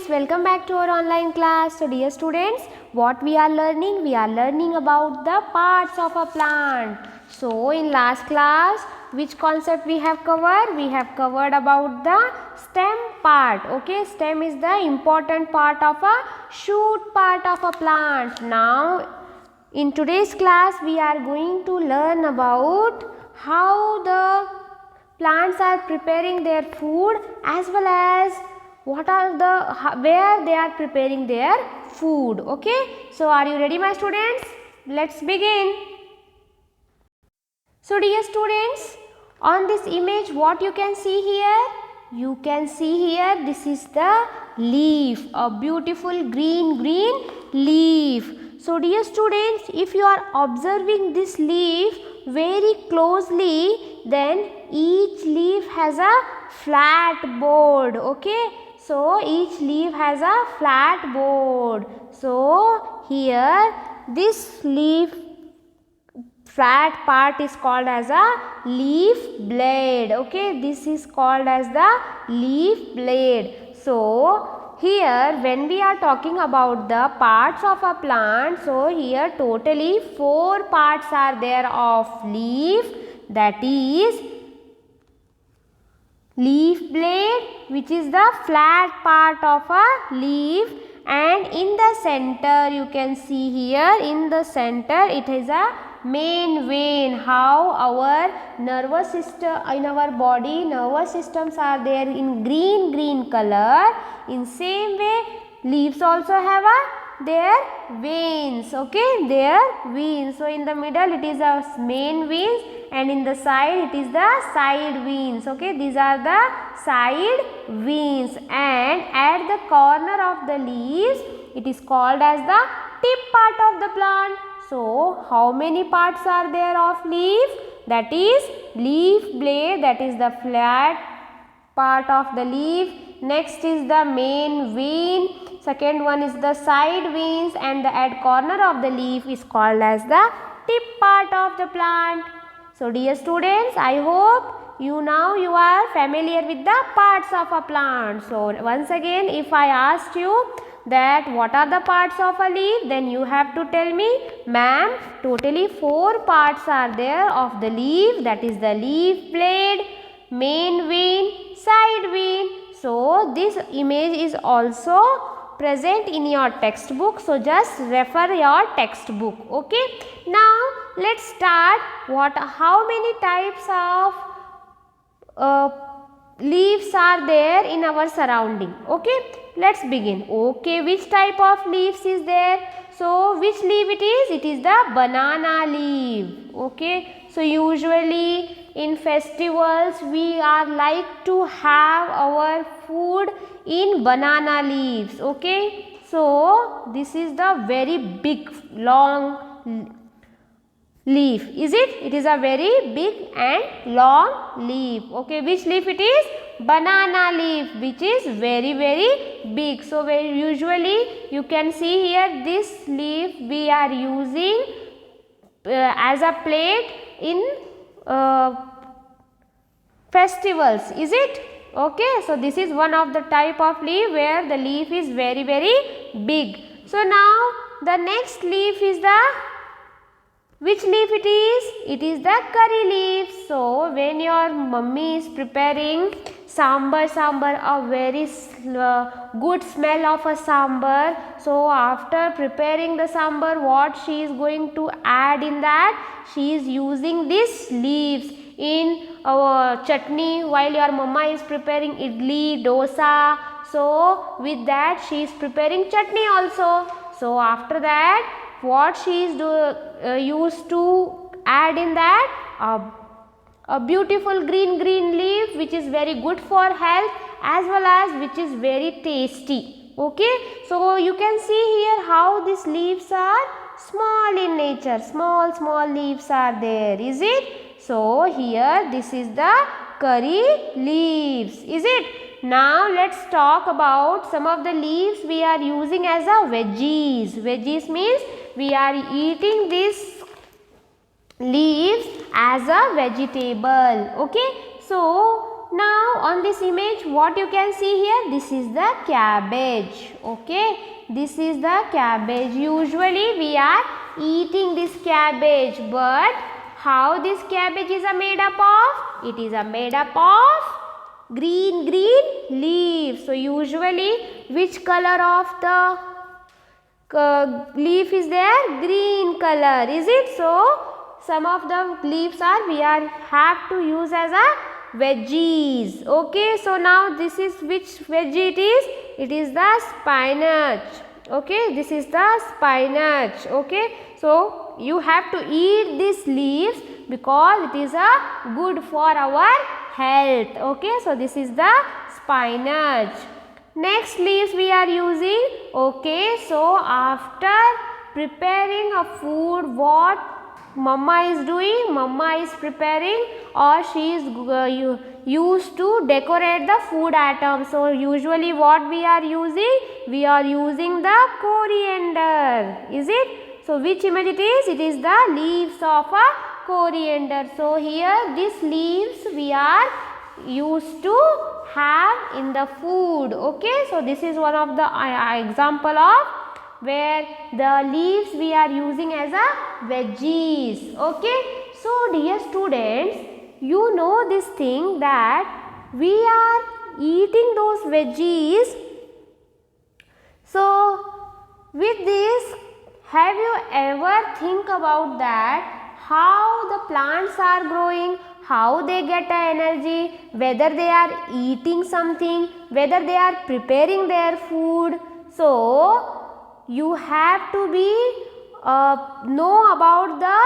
students, welcome back to our online class. So dear students, what we are learning? We are learning about the parts of a plant. So in last class, which concept we have covered? We have covered about the stem part. Okay, stem is the important part of a shoot part of a plant. Now in today's class, we are going to learn about how the plants are preparing their food as well as where they are preparing their food. Okay, so are you ready my students? Let's begin. So dear students, on this image what you can see here? You can see here this is the leaf, a beautiful green leaf. So dear students, if you are observing this leaf very closely, then each leaf has a flat board. Okay, so each leaf has a flat board. So here this leaf flat part is called as a leaf blade. Okay, this is called as the leaf blade. So here when we are talking about the parts of a plant, so here totally 4 parts are there of leaf, that is leaf blade, which is the flat part of a leaf, and in the center you can see here, in the center it is a main vein. How our nervous system, in our body nervous systems are there in green color, in same way leaves also have their veins. Okay, their veins. So in the middle it is a main veins and in the side it is the side veins. Okay, these are the side veins, and at the corner of the leaves it is called as the tip part of the plant. So how many parts are there of leaf? That is leaf blade, that is the flat part of the leaf. Next is the main vein, second one is the side veins, and the at corner of the leaf is called as the tip part of the plant. So dear students, I hope you are familiar with the parts of a plant. So once again, if I asked you that what are the parts of a leaf, then you have to tell me, ma'am, totally 4 parts are there of the leaf, that is the leaf blade, main vein, side vein. So this image is also present in your textbook, so just refer your textbook. Okay, now let's start. How many types of leaves are there in our surrounding? Okay, let's begin. Okay, which type of leaves is there? So which leaf it is? It is the banana leaf. Okay, so usually in festivals we are like to have our food in banana leaves. Okay, so this is the very big long leaf, is it? It is a very big and long leaf. Okay, which leaf it is? Banana leaf, which is very big. So usually you can see here this leaf we are using as a plate in festivals, is it? Okay, so this is one of the type of leaf where the leaf is very big. So now the next leaf is the, which leaf it is? It is the curry leaf. So when your mummy is preparing sambar, a very good smell of a sambar. So after preparing the sambar, what she is going to add in that? She is using these leaves in our chutney while your mama is preparing idli, dosa. So with that she is preparing chutney also. So after that what she is used to add in that? A beautiful green leaf which is very good for health as well as which is very tasty. Okay, so you can see here how these leaves are small in nature, small leaves are there, is it? So here this is the curry leaves, is it? Now let's talk about some of the leaves we are using as a veggies. Veggies means we are eating these leaves as a vegetable. Okay, so now on this image what you can see here, this is the cabbage. Okay, this is the cabbage. Usually we are eating this cabbage, but how this cabbage is made up of? It is made up of green leaves. So usually which color of the leaf is there? Green color, is it? So some of the leaves are we are have to use as a veggies. Okay, so now this is which veggie it is? It is the spinach. Okay, this is the spinach. Okay, so you have to eat these leaves because it is a good for our health. Okay, so this is the spinach. Next leaves we are using. Okay, so after preparing a food, what mama is doing? Mama is preparing, or she is used to decorate the food items. So usually what we are using? We are using the coriander. Is it? So which image it is? It is the leaves of a coriander. So here these leaves we are used to have in the food. Okay, so this is one of the example of where the leaves we are using as a veggies. Okay, so dear students, you know this thing that we are eating those veggies. So with this, have you ever think about that how the plants are growing, how they get energy, whether they are eating something, whether they are preparing their food? So you have to be know about the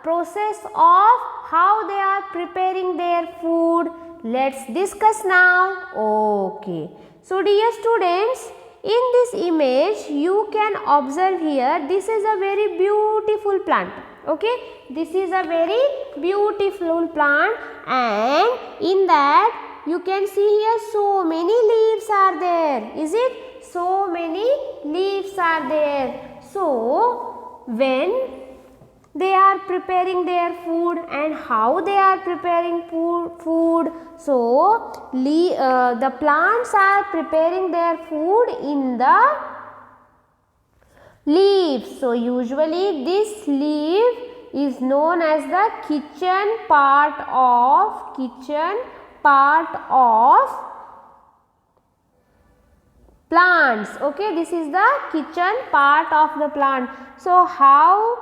process of how they are preparing their food. Let's discuss now. Okay, so dear students, in this image you can observe here, this is a very beautiful plant. Okay, this is a very beautiful plant, and in that you can see here so many leaves are there. Is it? So many leaves are there. So when they are preparing their food and how they are preparing food, so the plants are preparing their food in the leaves. So usually this leaf is known as the kitchen part of plants. Okay, this is the kitchen part of the plant. So how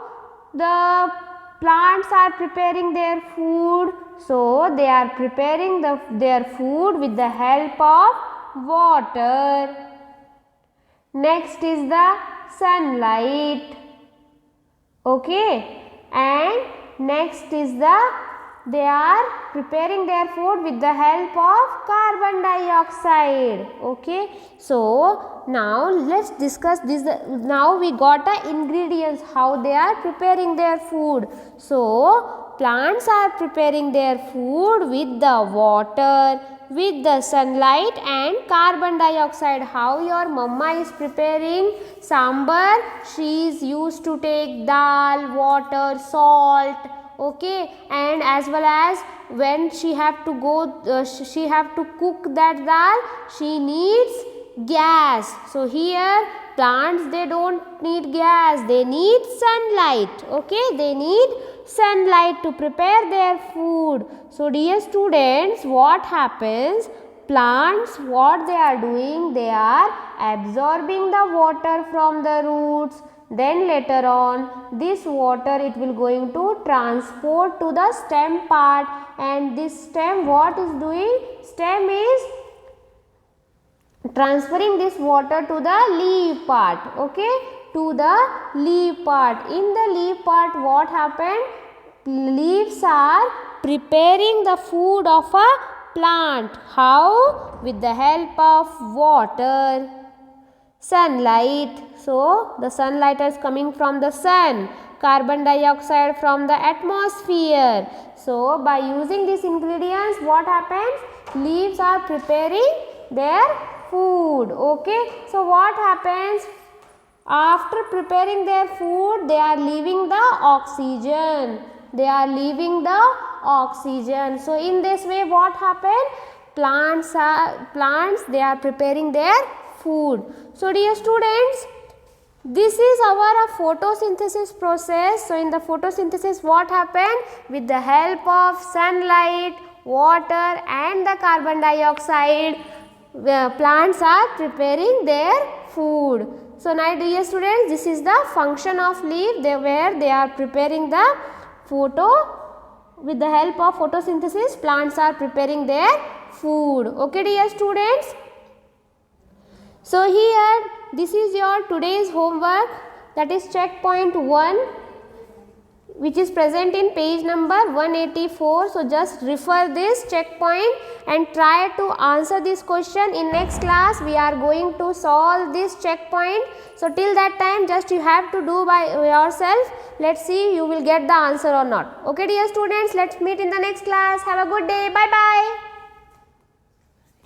the plants are preparing their food? So they are preparing their food with the help of water. Next is the sunlight. Okay, and next is they are preparing their food with the help of carbon dioxide. Okay, so now let's discuss this. Now we got the ingredients, how they are preparing their food. So plants are preparing their food with the water, with the sunlight and carbon dioxide. How your mama is preparing sambar? She is used to take dal, water, salt. Okay, and as well as when she have to go, she have to cook that dal, she needs gas. So here plants, they don't need gas, they need sunlight. Okay, they need sunlight to prepare their food. So dear students, what happens? Plants, what they are doing? They are absorbing the water from the roots. Then later on, this water it will going to transport to the stem part, and this stem what is doing? Stem is transferring this water to the leaf part. Okay, to the leaf part. In the leaf part, what happened? Leaves are preparing the food of a plant. How? With the help of water, sunlight. So the sunlight is coming from the sun, carbon dioxide from the atmosphere. So by using these ingredients, what happens? Leaves are preparing their food. Okay, so what happens? After preparing their food, they are leaving the oxygen. They are leaving the oxygen. So in this way, what happened? plants they are preparing their food. So dear students, this is our photosynthesis process. So in the photosynthesis, what happened? With the help of sunlight, water and the carbon dioxide, plants are preparing their food. So now dear students, this is the function of leaf, where they are preparing the with the help of photosynthesis, plants are preparing their food. Okay dear students. So here, this is your today's homework, that is checkpoint 1, which is present in page number 184. So just refer this checkpoint and try to answer this question. In next class, we are going to solve this checkpoint. So till that time, just you have to do by yourself. Let's see you will get the answer or not. Okay dear students, let's meet in the next class. Have a good day. Bye bye.